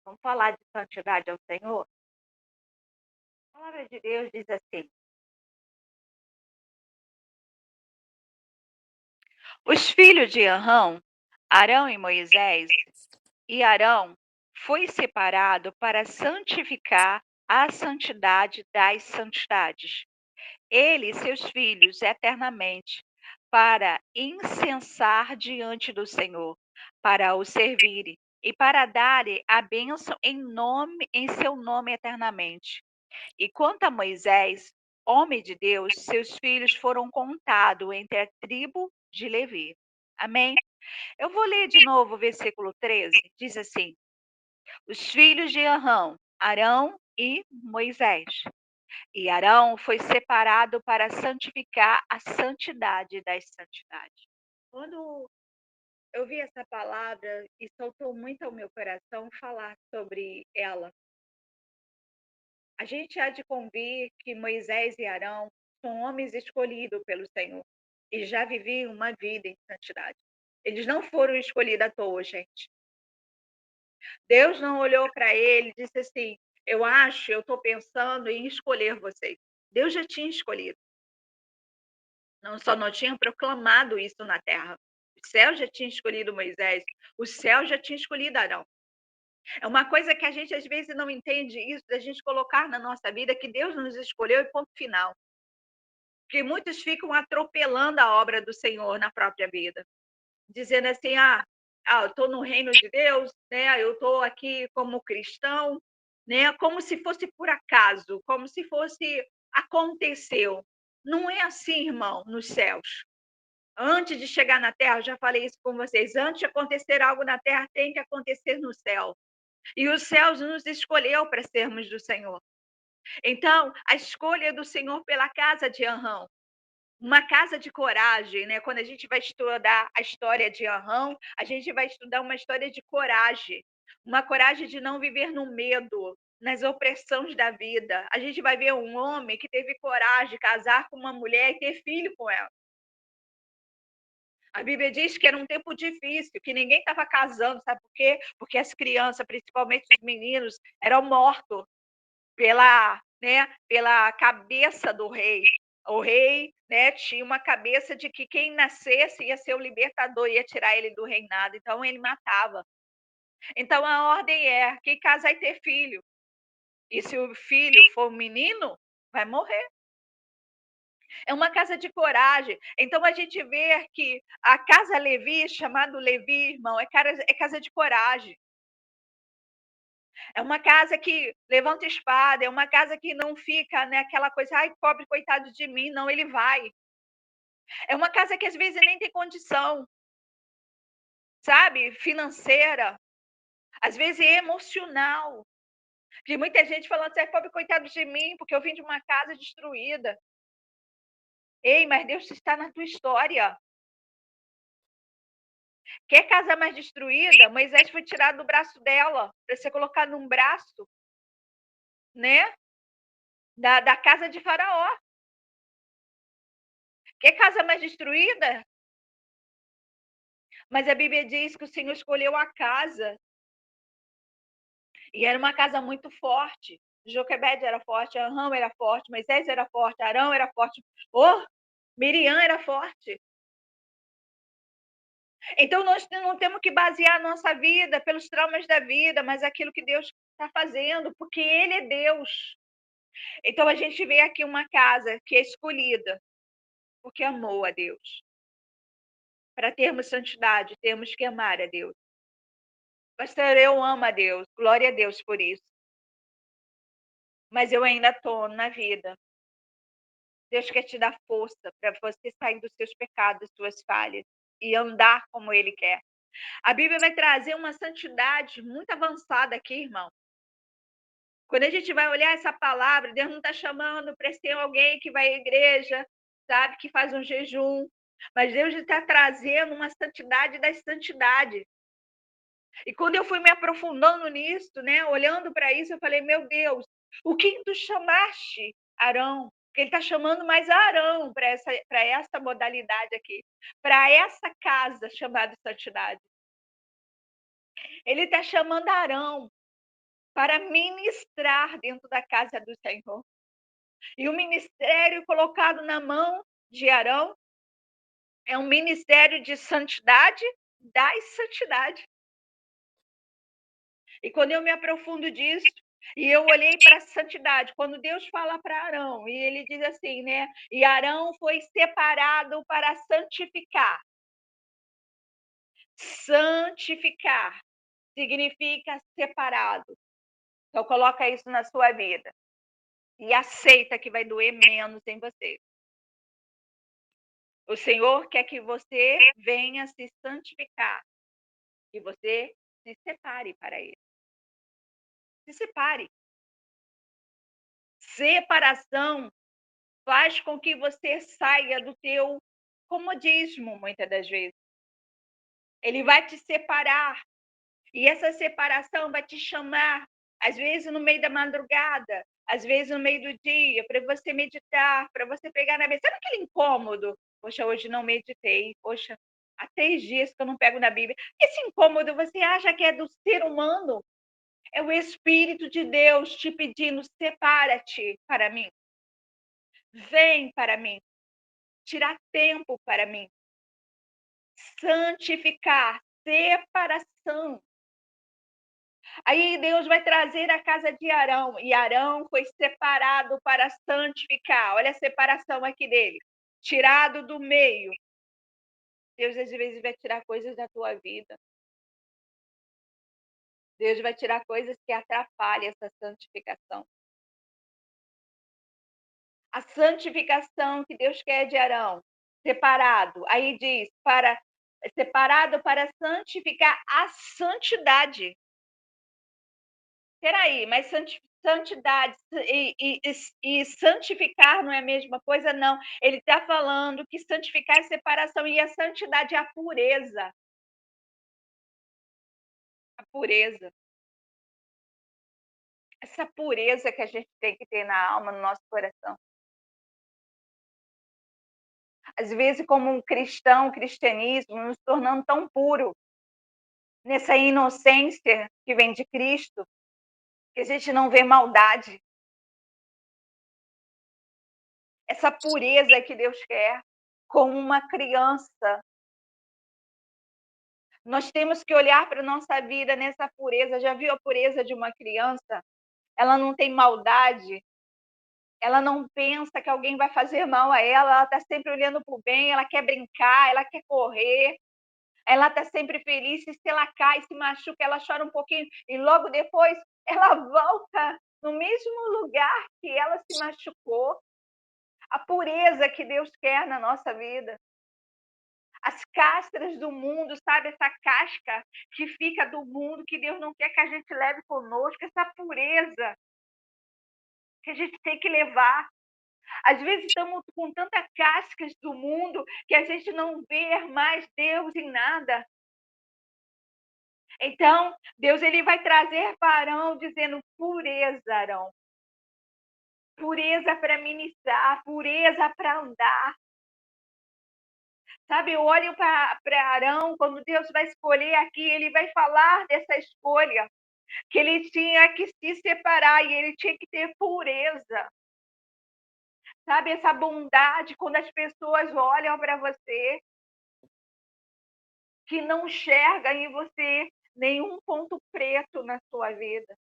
Vamos falar de santidade ao Senhor? A palavra de Deus diz assim: os filhos de Arão, Arão e Moisés, e Arão foi separado para santificar a santidade das santidades. Ele e seus filhos eternamente, para incensar diante do Senhor, para o servirem e para darem a bênção em seu nome eternamente. E quanto a Moisés, homem de Deus, seus filhos foram contados entre a tribo de Levi. Amém? Eu vou ler de novo o versículo 13. Diz assim: os filhos de Arão, Arão e Moisés. E Arão foi separado para santificar a santidade das santidades. Quando eu vi essa palavra e saltou muito ao meu coração falar sobre ela, a gente há de convir que Moisés e Arão são homens escolhidos pelo Senhor e já viviam uma vida em santidade. Eles não foram escolhidos à toa, gente. Deus não olhou para ele e disse assim: eu estou pensando em escolher vocês. Deus já tinha escolhido. Não tinha proclamado isso na terra. O céu já tinha escolhido Moisés, o céu já tinha escolhido Arão. É uma coisa que a gente às vezes não entende isso, da gente colocar na nossa vida que Deus nos escolheu e ponto final. Porque muitos ficam atropelando a obra do Senhor na própria vida, dizendo assim: eu estou no reino de Deus, né? Eu estou aqui como cristão, né? Como se fosse por acaso, como se fosse aconteceu. Não é assim, irmão, nos céus. Antes de chegar na terra, eu já falei isso com vocês, antes de acontecer algo na terra, tem que acontecer no céu. E os céus nos escolheu para sermos do Senhor. Então, a escolha do Senhor pela casa de Arão, uma casa de coragem, né? Quando a gente vai estudar a história de Arão, a gente vai estudar uma história de coragem, uma coragem de não viver no medo, nas opressões da vida. A gente vai ver um homem que teve coragem de casar com uma mulher e ter filho com ela. A Bíblia diz que era um tempo difícil, que ninguém estava casando, sabe por quê? Porque as crianças, principalmente os meninos, eram mortos pela cabeça do rei. O rei, né, tinha uma cabeça de que quem nascesse ia ser o libertador, ia tirar ele do reinado, então ele matava. Então a ordem é: quem casa vai ter filho. E se o filho for um menino, vai morrer. É uma casa de coragem. Então a gente vê que a casa Levi, chamado Levi, irmão, é casa de coragem. É uma casa que levanta espada, é uma casa que não fica, né, aquela coisa: "Ai, pobre coitado de mim", não, ele vai. É uma casa que às vezes nem tem condição, sabe, financeira, às vezes é emocional. Tem muita gente falando assim: "Ai, pobre coitado de mim, porque eu vim de uma casa destruída". Ei, mas Deus está na tua história. Quer casa mais destruída? Moisés foi tirado do braço dela, para ser colocado num braço, né, da casa de Faraó. Quer casa mais destruída? Mas a Bíblia diz que o Senhor escolheu a casa, e era uma casa muito forte. Joquebede era forte, Arão era forte, Moisés era forte, Arão era forte, oh, Miriam era forte. Então nós não temos que basear a nossa vida pelos traumas da vida, mas aquilo que Deus está fazendo, porque Ele é Deus. Então a gente vê aqui uma casa que é escolhida, porque amou a Deus. Para termos santidade, temos que amar a Deus. Pastor, eu amo a Deus, glória a Deus por isso. Mas eu ainda estou na vida. Deus quer te dar força para você sair dos seus pecados, das suas falhas e andar como Ele quer. A Bíblia vai trazer uma santidade muito avançada aqui, irmão. Quando a gente vai olhar essa palavra, Deus não está chamando para ser alguém que vai à igreja, sabe, que faz um jejum, mas Deus está trazendo uma santidade das santidades. E quando eu fui me aprofundando nisso, né, olhando para isso, eu falei: meu Deus, o que tu chamaste Arão? Porque ele está chamando mais Arão para essa modalidade aqui, para essa casa chamada santidade. Ele está chamando Arão. para ministrar dentro da casa do Senhor. E o ministério colocado na mão de Arão é um ministério de santidade das santidades. E quando eu me aprofundo disso, e eu olhei para a santidade, quando Deus fala para Arão, e ele diz assim, né? E Arão foi separado para santificar. Santificar significa separado. Então coloca isso na sua vida. E aceita que vai doer menos em você. O Senhor quer que você venha se santificar. Que você se separe para Ele. Se separe. Separação faz com que você saia do teu comodismo, muitas das vezes. Ele vai te separar. E essa separação vai te chamar, às vezes no meio da madrugada, às vezes no meio do dia, para você meditar, para você pegar na Bíblia. Sabe aquele incômodo? Poxa, hoje não meditei. Poxa, há 3 dias que eu não pego na Bíblia. Esse incômodo você acha que é do ser humano? É o Espírito de Deus te pedindo: separa-te para mim. Vem para mim. Tirar tempo para mim. Santificar. Separação. Aí Deus vai trazer a casa de Arão, e Arão foi separado para santificar. Olha a separação aqui dele. Tirado do meio. Deus às vezes vai tirar coisas da tua vida. Deus vai tirar coisas que atrapalham essa santificação. A santificação que Deus quer de Arão, separado. Aí diz, separado para santificar a santidade. Peraí, mas santidade e santificar não é a mesma coisa? Não. Ele está falando que santificar é separação e a santidade é a pureza. A pureza. Essa pureza que a gente tem que ter na alma, no nosso coração. Às vezes, como um cristão, o cristianismo nos tornando tão puro, nessa inocência que vem de Cristo, que a gente não vê maldade. Essa pureza que Deus quer, como uma criança. Nós temos que olhar para a nossa vida nessa pureza. Já viu a pureza de uma criança? Ela não tem maldade, ela não pensa que alguém vai fazer mal a ela está sempre olhando para o bem, ela quer brincar, ela quer correr, ela está sempre feliz. E se ela cai, se machuca, ela chora um pouquinho e logo depois ela volta no mesmo lugar que ela se machucou. A pureza que Deus quer na nossa vida. As castras do mundo, sabe? Essa casca que fica do mundo, que Deus não quer que a gente leve conosco, essa pureza que a gente tem que levar. Às vezes estamos com tantas cascas do mundo que a gente não vê mais Deus em nada. Então, Deus ele vai trazer para Arão dizendo: pureza, Arão. Pureza para ministrar, pureza para andar. Sabe, eu olho para Arão, quando Deus vai escolher aqui, ele vai falar dessa escolha, que ele tinha que se separar e ele tinha que ter pureza. Sabe, essa bondade, quando as pessoas olham para você, que não enxerga em você nenhum ponto preto na sua vida.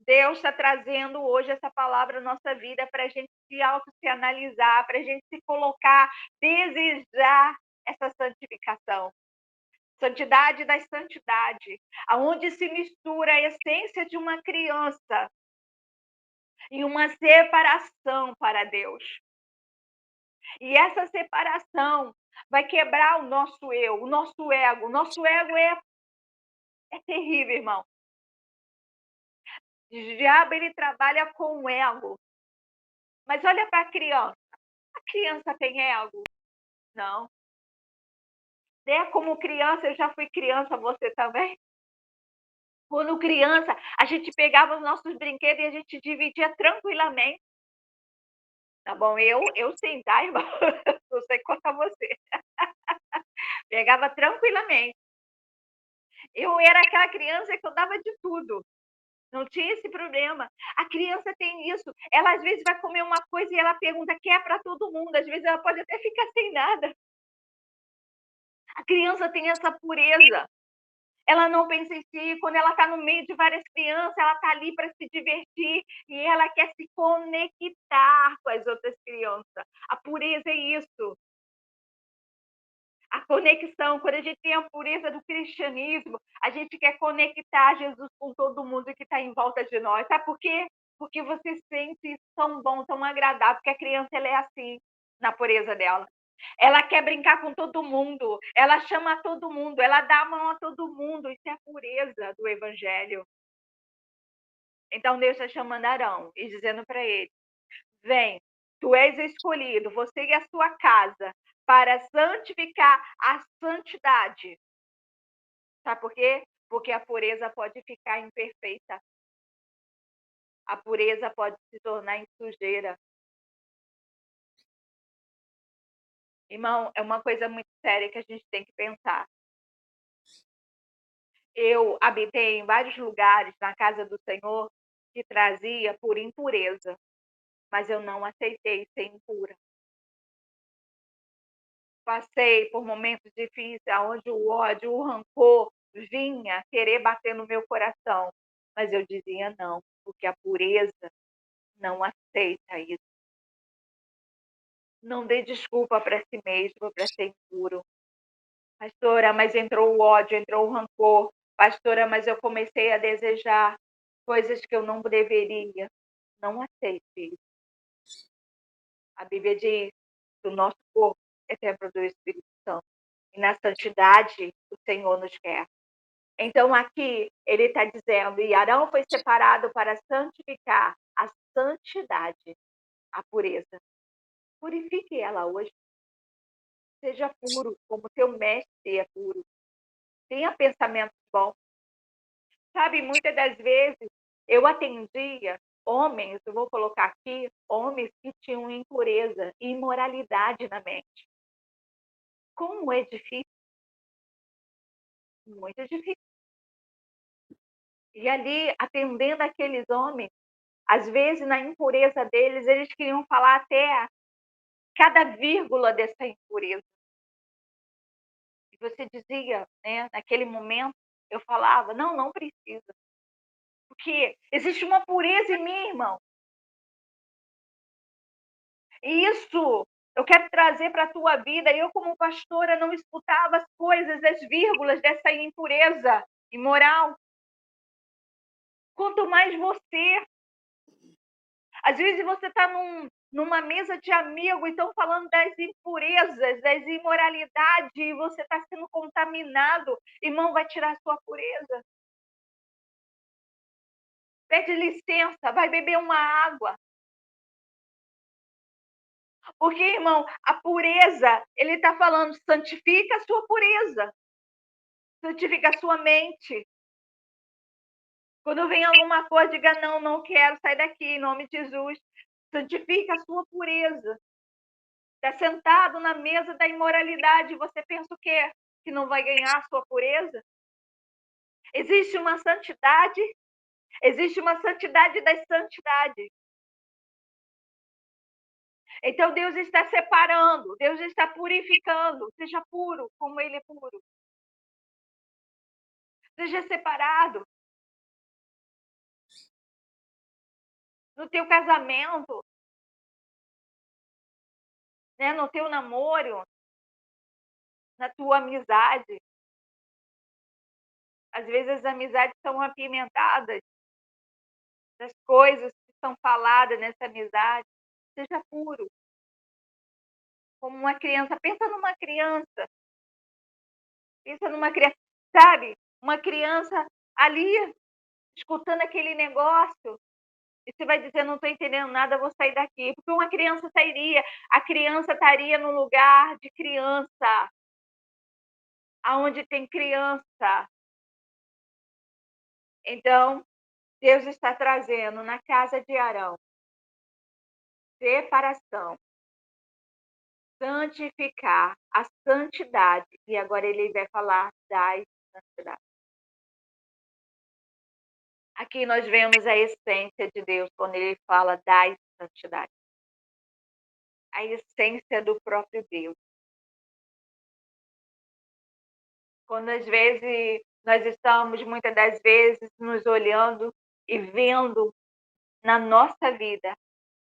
Deus está trazendo hoje essa palavra na nossa vida para a gente se analisar, para a gente se colocar, desejar essa santificação. Santidade da santidade, aonde se mistura a essência de uma criança e uma separação para Deus. E essa separação vai quebrar o nosso eu, o nosso ego. O nosso ego é terrível, irmão. O diabo ele trabalha com o ego. Mas olha para a criança. A criança tem ego? Não. Né? Como criança, eu já fui criança, você também? Quando criança, a gente pegava os nossos brinquedos e a gente dividia tranquilamente. Tá bom, eu sim, tá, irmão? Não sei quanto a você. Pegava tranquilamente. Eu era aquela criança que eu dava de tudo. Não tinha esse problema. A criança tem isso. Ela às vezes vai comer uma coisa e ela pergunta: "Quer para todo mundo?". Às vezes ela pode até ficar sem nada. A criança tem essa pureza. Ela não pensa em si, quando ela está no meio de várias crianças, ela está ali para se divertir e ela quer se conectar com as outras crianças. A pureza é isso. A conexão, quando a gente tem a pureza do cristianismo, a gente quer conectar Jesus com todo mundo que está em volta de nós. Sabe por quê? Porque você sente isso tão bom, tão agradável, porque a criança ela é assim, na pureza dela. Ela quer brincar com todo mundo, ela chama todo mundo, ela dá a mão a todo mundo. Isso é a pureza do evangelho. Então Deus está chamando Arão e dizendo para ele: vem, tu és escolhido, você e a sua casa, para santificar a santidade. Sabe por quê? Porque a pureza pode ficar imperfeita. A pureza pode se tornar em sujeira. Irmão, é uma coisa muito séria que a gente tem que pensar. Eu habitei em vários lugares na casa do Senhor que trazia por impureza, mas eu não aceitei ser impura. Passei por momentos difíceis onde o ódio, o rancor vinha querer bater no meu coração, mas eu dizia não, porque a pureza não aceita isso. Não dê desculpa para si mesmo para ser impuro. Pastora, mas entrou o ódio, entrou o rancor. Pastora, mas eu comecei a desejar coisas que eu não deveria. Não aceite isso. A Bíblia diz que o nosso corpo é templo do Espírito Santo. E na santidade o Senhor nos quer. Então aqui ele está dizendo, e Arão foi separado para santificar a santidade, a pureza. Purifique ela hoje. Seja puro, como teu mestre é puro. Tenha pensamentos bons. Sabe, muitas das vezes eu atendia homens, eu vou colocar aqui, homens que tinham impureza e imoralidade na mente. Como é difícil, muito difícil. E ali, atendendo aqueles homens, às vezes na impureza deles, eles queriam falar até cada vírgula dessa impureza. E você dizia, né, naquele momento, eu falava, não, não precisa. Porque existe uma pureza em mim, irmão. E isso eu quero trazer para a tua vida. Eu, como pastora, não escutava as coisas, as vírgulas dessa impureza imoral. Quanto mais você. Às vezes você está numa mesa de amigo e estão falando das impurezas, das imoralidades, e você está sendo contaminado. Irmão, vai tirar a sua pureza. Pede licença, vai beber uma água. Porque, irmão, a pureza, ele está falando, santifica a sua pureza. Santifica a sua mente. Quando vem alguma coisa, diga não, não quero, sai daqui, em nome de Jesus. Santifica a sua pureza. Está sentado na mesa da imoralidade, você pensa o quê? Que não vai ganhar a sua pureza? Existe uma santidade das santidades. Então Deus está separando, Deus está purificando. Seja puro como Ele é puro. Seja separado. No teu casamento, né, no teu namoro, na tua amizade. Às vezes as amizades são apimentadas das coisas que são faladas nessa amizade. Seja puro, como uma criança. Pensa numa criança, sabe? Uma criança ali, escutando aquele negócio, e você vai dizer, não estou entendendo nada, vou sair daqui. Porque uma criança sairia, a criança estaria no lugar de criança, aonde tem criança. Então, Deus está trazendo na casa de Arão separação, santificar, a santidade. E agora ele vai falar das santidades. Aqui nós vemos a essência de Deus quando ele fala da santidade, a essência do próprio Deus. Quando às vezes nós estamos muitas das vezes nos olhando e vendo na nossa vida